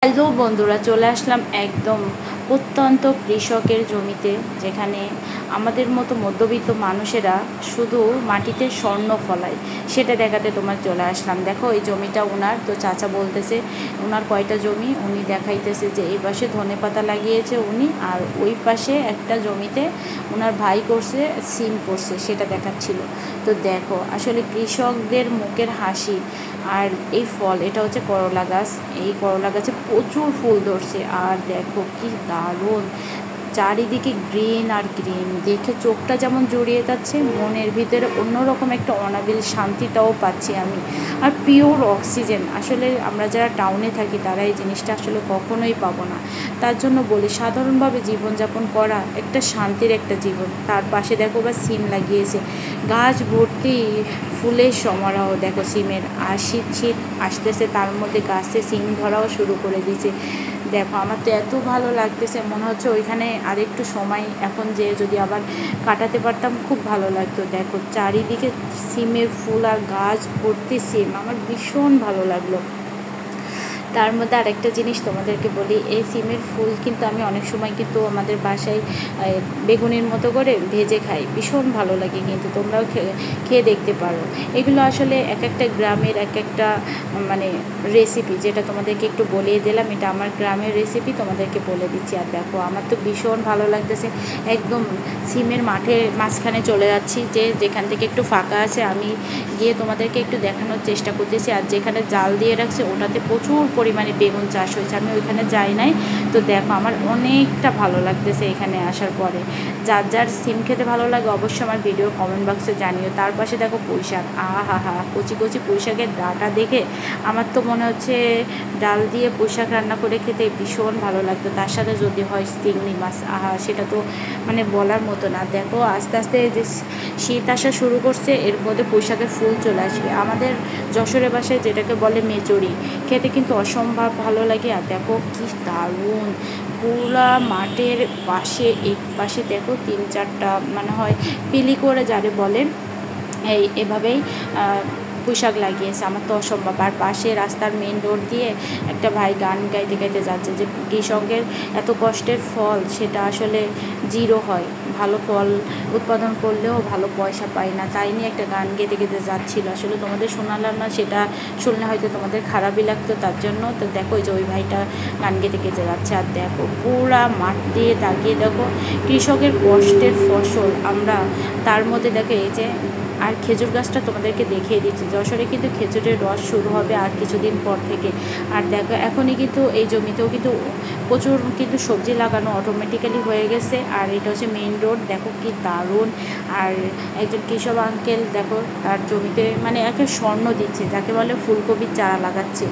Hello বন্ধুরা, চলে আসলাম একদম প্রত্যন্ত কৃষকের জমিতে, যেখানে আমাদের মতো মধ্যবিত্ত মানুষেরা শুধু মাটিতে স্বর্ণ ফলায়, সেটা দেখাতে তোমার চলে আসলাম। দেখো এই জমিটা ওনার, তো চাচা বলতেছে ওনার কয়টা জমি, উনি দেখাইতেছে যে এই পাশে ধনেপাতা লাগিয়েছে উনি, আর ওই পাশে একটা জমিতে ওনার ভাই করছে সিম করছে, সেটা দেখাচ্ছিল। তো দেখো আসলে কৃষকদের মুখের হাসি। আর এই ফল, এটা হচ্ছে করলা গাছ, এই করলা গাছে প্রচুর ফুল ধরছে। আর দেখো কি দারুণ, চারিদিকে গ্রিন আর গ্রিন, দেখে চোখটা যেমন জড়িয়ে যাচ্ছে, মনের ভিতরে অন্যরকম একটা অনাবিল শান্তিটাও পাচ্ছি আমি। আর পিওর অক্সিজেন, আসলে আমরা যারা টাউনে থাকি তারা এই জিনিসটা আসলে কখনোই পাবো না। তার জন্য বলি, সাধারণভাবে জীবনযাপন করা একটা শান্তির একটা জীবন। তার পাশে দেখো বা সিম লাগিয়েছে, গাছ ভর্তি ফুলের সমারোহ। দেখো সিমের, আর শীত আসতেছে, তার মধ্যে গাছে সিম ধরাও শুরু করে দিয়েছে। দেখো আমার তো এত ভালো লাগতেছে, মনে হচ্ছে ওইখানে আরেকটু সময় এখন যে যদি আবার কাটাতে পারতাম খুব ভালো লাগতো। দেখো চারিদিকে সিমের ফুল আর গাছ ভর্তি সিম, আমার ভীষণ ভালো লাগলো। তার মধ্যে আরেকটা জিনিস তোমাদেরকে বলি, এই সিমের ফুল কিন্তু আমি অনেক সময় কিন্তু আমাদের বাসায় বেগুনের মতো করে ভেজে খাই, ভীষণ ভালো লাগে। কিন্তু তোমরাও খেয়ে দেখতে পারো। এগুলো আসলে এক একটা গ্রামের এক একটা মানে রেসিপি, যেটা তোমাদেরকে একটু বলিয়ে দিলাম, এটা আমার গ্রামের রেসিপি, তোমাদেরকে বলে দিচ্ছি। আর দেখো আমার তো ভীষণ ভালো লাগতেছে, একদম সিমের মাঠে মাঝখানে চলে যাচ্ছি, যেখান থেকে একটু ফাঁকা আছে আমি গিয়ে তোমাদেরকে একটু দেখানোর চেষ্টা করতেছি। আর যেখানে জাল দিয়ে রাখছে ওটাতে প্রচুর পরিমাণে বেগুন চাষ হয়েছে, আমি ওইখানে যাই নাই। তো দেখো আমার অনেকটা ভালো লাগতেছে এখানে আসার পরে। যার যার সিম খেতে ভালো লাগে অবশ্যই আমার ভিডিও কমেন্ট বক্সে জানিও। তার পাশে দেখো পুঁইশাক, আহা হা, কচি কচি পুঁইশাকের ডাঁটা দেখে আমার তো মনে হচ্ছে ডাল দিয়ে পুঁইশাক রান্না করে খেতে ভীষণ ভালো লাগতো। তার সাথে যদি হয় চিংড়ি মাছ, আহা সেটা তো মানে বলার মতো না। দেখো আস্তে আস্তে যে শীত আসা শুরু করছে, এর মধ্যে পুঁইশাকের ফুল চলে আসবে। আমাদের যশোরের ভাষায় যেটাকে বলে মেচড়ি, খেতে কিন্তু অসম্ভব ভালো লাগে। আর দেখো কি দারুণ, পুরা মাঠের পাশে এক পাশে দেখো 3-4টা মানে হয় পিলি করে যারে বলেন, এভাবেই পুঁইশাক লাগিয়েছে। আমার তো অসম্ভব। আর পাশে রাস্তার মেন রোড দিয়ে একটা ভাই গান গাইতে গাইতে যাচ্ছে, যে কৃষকের এত কষ্টের ফল সেটা আসলে জিরো হয়, ভালো ফল উৎপাদন করলেও ভালো পয়সা পায় না, তাই নিয়ে একটা গান গেতে গেতে যাচ্ছিলো। আসলে তোমাদের শোনালাম না, সেটা শুনলে হয়তো তোমাদের খারাপই লাগতো, তার জন্য। তো দেখো ওই যে ওই ভাইটা গান গেতে গেতে যাচ্ছে। আর দেখো পুরা মাঠ দিয়ে তাকিয়ে দেখো কৃষকের কষ্টের ফসল আমরা, তার মধ্যে দেখো এই যে। আর খেজুর গাছটা তোমাদেরকে দেখিয়ে দিচ্ছি, যশোরে কিন্তু খেজুরের রস শুরু হবে আর কিছুদিন পর থেকে। আর দেখো এখনই কিন্তু এই জমিতেও কিন্তু প্রচুর কিন্তু সবজি লাগানো অটোমেটিক্যালি হয়ে গেছে। আর এটা হচ্ছে মেইন রোড, দেখো কি দারুণ। আর একজন কৃষক আঙ্কেল দেখো তার জমিতে মানে একে স্বর্ণ দিচ্ছে, যাকে বলে ফুলকপির চারা লাগাচ্ছে।